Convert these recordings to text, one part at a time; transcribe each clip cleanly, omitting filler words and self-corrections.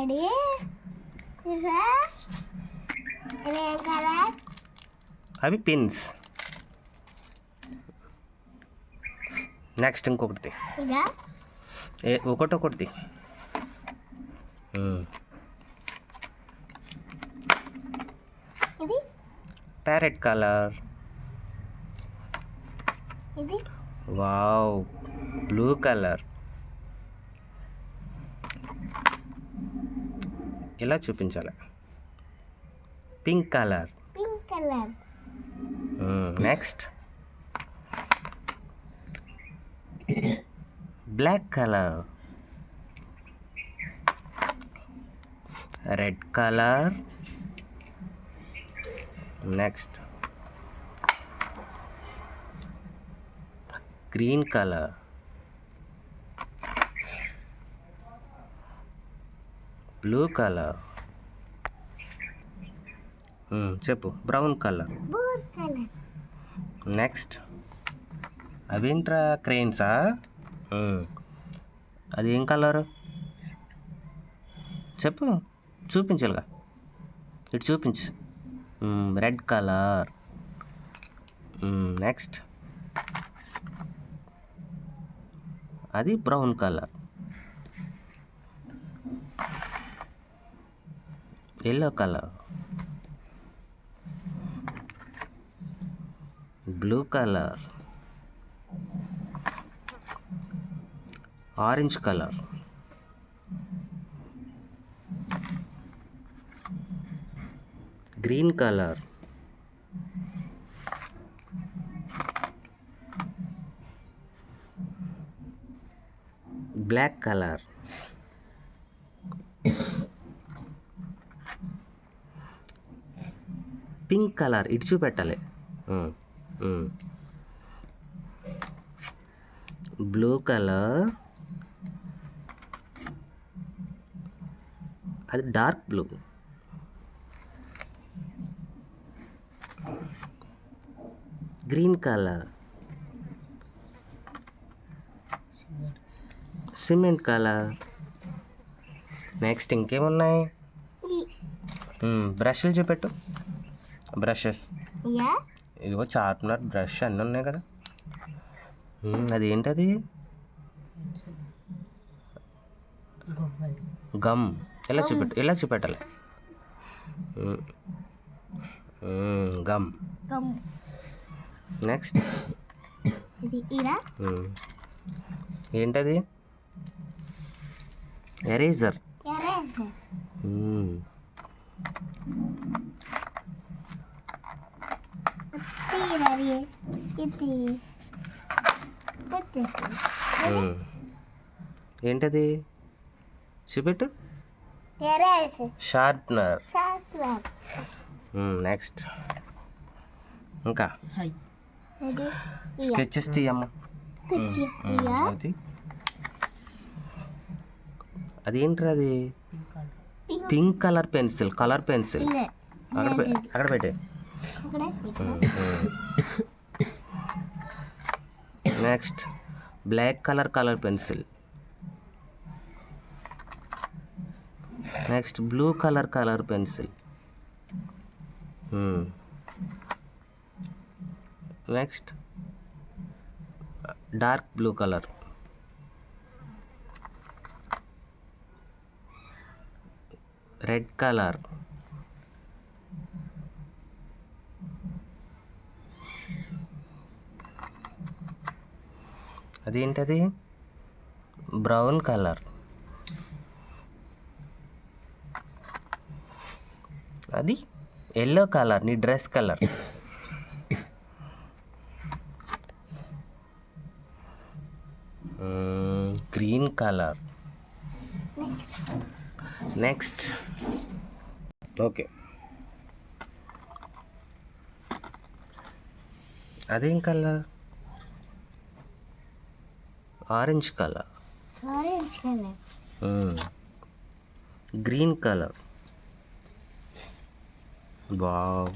Daddy ఇదేం colour? అవి pins. Next ఇంకొకటి ఇదా? ఒకటొకటి. ఇది ప్యారెట్ కలర్. ఇది వావ్, బ్లూ కలర్. ఇలా చూపించాలి. Pink colour. Pink colour. Next black colour. Red colour. Next green colour. Blue colour. చెప్పు. Brown colour. Blue colour. Next అవేంట్రా, క్రెయిన్సా? అది ఏం కలరు చెప్పు, చూపించాలిగా. ఇటు చూపించు. Red colour. నెక్స్ట్ అది brown colour. Yellow colour. Blue colour. Orange colour. Green colour. Black colour. Pink colour. ఇటు చూపెట్టాలి. Blue colour. అది dark blue. Green colour. Cement colour. Next ఇంకేమున్నాయి? బ్రష్లు చూపెట్టు. బ్రషెస్. ఇదిగో షార్ప్నర్, బ్రష్ అన్నీ ఉన్నాయి కదా. అది ఏంటది? గమ్. ఎలా చూపెట్టు, ఎలా చూపెట్టాలి? గమ్. నెక్స్ట్ ఏంటది? ఎరేజర్. ఏంటది చూపెట్టు. షార్ప్నర్. నెక్స్ట్ ఇంకా స్కెచెస్ తీయమ్మా. అదేంట్రా అది? Pink colour pencil. Colour pencil. అక్కడ పెట్టే. Next black colour colour pencil. Next blue colour colour pencil. Next dark blue colour. Red colour. అదేంటది? Brown colour. అది ఎల్లో కలర్, నీ dress colour. Green colour. Next okay, అదేం colour? Orange colour. Green colour. Wow.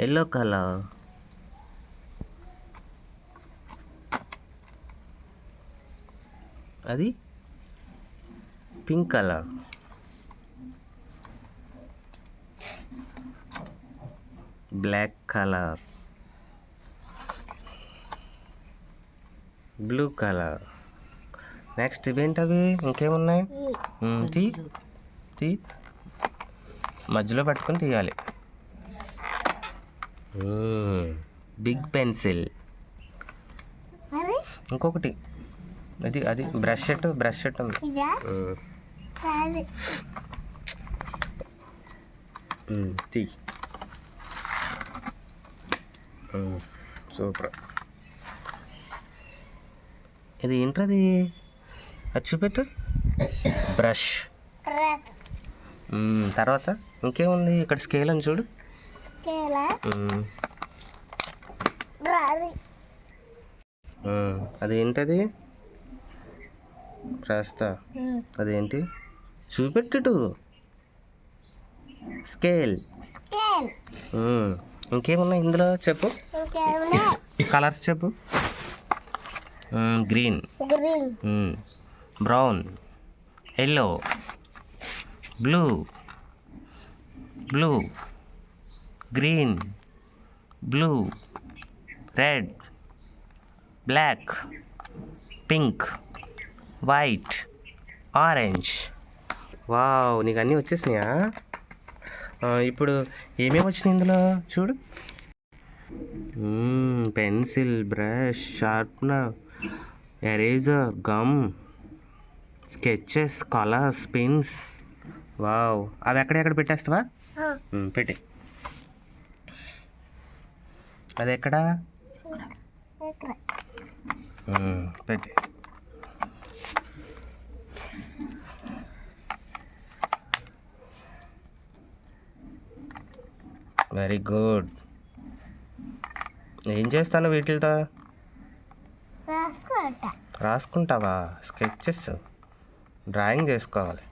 Yellow colour. అది pink colour, black colour, blue colour. Next ఇవేంటవి ఇంకేమున్నాయి? తీ తీ మధ్యలో పట్టుకొని తీయాలి. Big pencil. మరి ఇంకొకటి అది అది బ్రష్ సెట్ ఉంది. ఇదా కాదు. తీ. సూపర్. ఇది ఏంటది? అది చూపెట్టు. బ్రష్. క్రాక్. తర్వాత ఇంకేముంది? ఇక్కడ స్కేల్ అని చూడు. కేలా రాది. అదేంటది? రాస్తా. అదేంటి చూపెట్టు. స్కేల్. కేల్. ఇంకేమున్నాయి ఇందులో చెప్పు. ఇంకేమున్నా? కలర్స్ చెప్పు. Green, green, brown, yellow, blue, green, blue, red, black, pink, white, orange. Wow, నీకు అన్నీ వచ్చేసినాయా? ఇప్పుడు ఏమేమి వచ్చినాయి ఇందులో చూడు. Pencil, brush, sharpener, eraser, gum, sketches, colours, pens. Wow, అవి ఎక్కడెక్కడ పెట్టేస్తావా? పెట్టి. అది ఎక్కడ? పెట్టి. Very good. ఏం చేస్తాను వీటితో? రాసుకుంటావా? స్కెచెస్, డ్రాయింగ్ చేసుకోవాలి.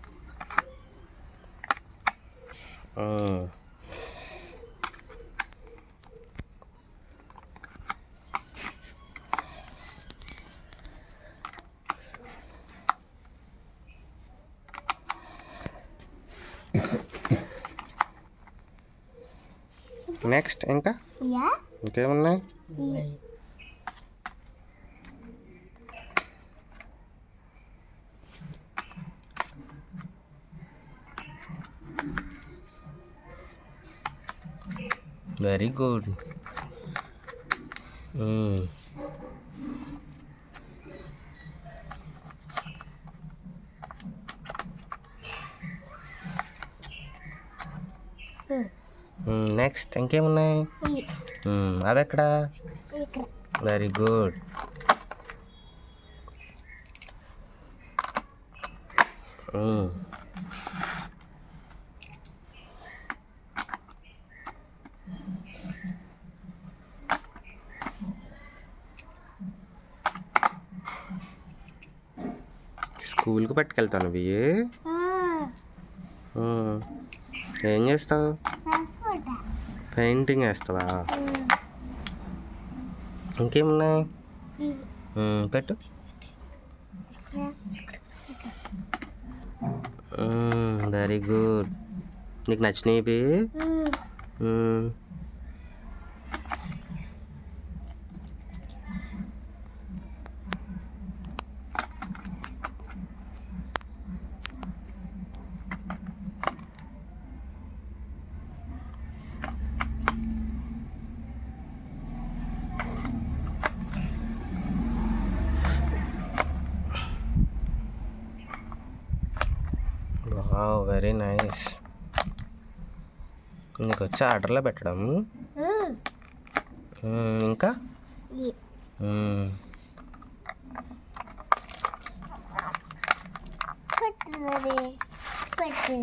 నెక్స్ట్ ఇంకా ఇంకేమున్నాయి? Very good. నెక్స్ట్ ఇంకేమున్నాయి? అవి ఎక్కడ? Very good. స్కూల్కి పట్టుకెళ్తాను ఇవి. ఏం చేస్తావు? పెయింటింగ్ వేస్తావా? ఇంకేమున్నాయి? పెట్టు. Very good. నీకు నచ్చినవి? Very nice. నీకు వచ్చి ఆర్డర్లో పెట్టడం. ఇంకా పెట్టు.